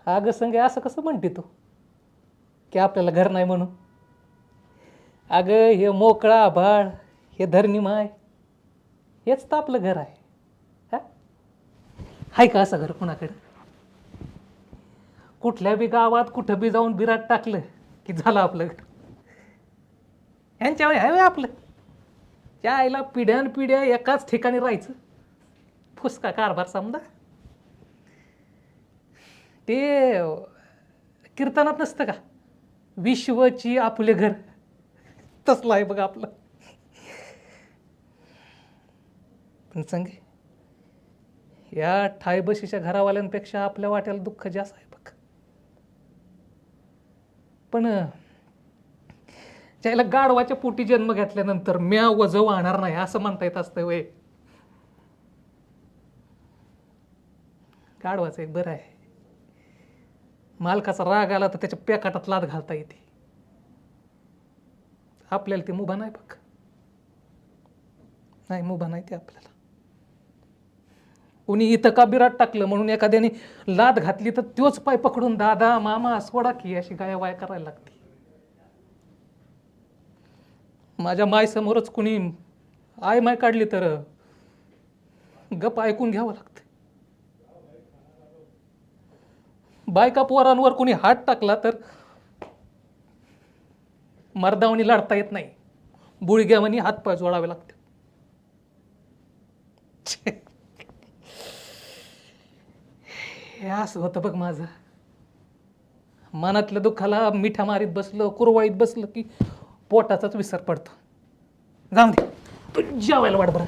अगं संगे असं कसं म्हणते तू की आपल्याला घर नाही म्हणून? अगं हे मोकळा आभाळ, हे धरणी माय, हेच तर आपलं घर आहे. हा, हाय का असं घर कुणाकडं? कुठल्या बी गावात कुठं बी जाऊन बिराट टाकलं की झालं आपलं घर. यांच्या वेळी आहे आपलं. त्या आईला पिढ्यान पिढ्या एकाच ठिकाणी राहायचं, फुसका कारभार समजा. ते कीर्तनात नसतं का, विश्वची आपले घर, तसलं आहे बघा आपलं. पण सांगे या ठायबशीच्या घरावाल्यांपेक्षा आपल्या वाट्याला दुःख जास्त आहे बघ. पण ज्याला गाढवाच्या पोटी जन्म घेतल्यानंतर म्या वजं वाहणार नाही असं म्हणता येत असतं वय. गाढवाचं एक बरं आहे, मालकाचा राग आला तर त्याच्या पेकाटात लाद घालता येते. आपल्याला ते मुभा नाही बघ, नाही मुभा नाही ते आपल्याला. कोणी इथं का बिराट टाकलं म्हणून एखाद्याने लाद घातली तर तोच पाय पकडून दादा मामा सोडा की अशी गायवाय करायला लागते. माझ्या माय समोरच कुणी आय माय काढली तर गप ऐकून घ्यावं लागतं. बायका पोरांवर कुणी हात टाकला तर मर्दावणी लढता येत नाही, बुळग्यावानी हात पाय जोडावे लागते. हे असं होतं बघ माझं. मनातल्या दुःखाला मिठा मारीत बसलं, कुरवाळीत बसलं की पोटाचाच विसर पडतो. जाऊ दे, तू जेवायला वाट बरं.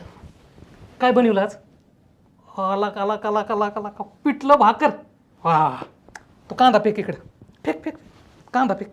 काय बनवलं आज? आला काला काला काला काला का पिठलं भाकर. वा, तू कांदा फेक इकडं, फेक फेक कांदा फेक.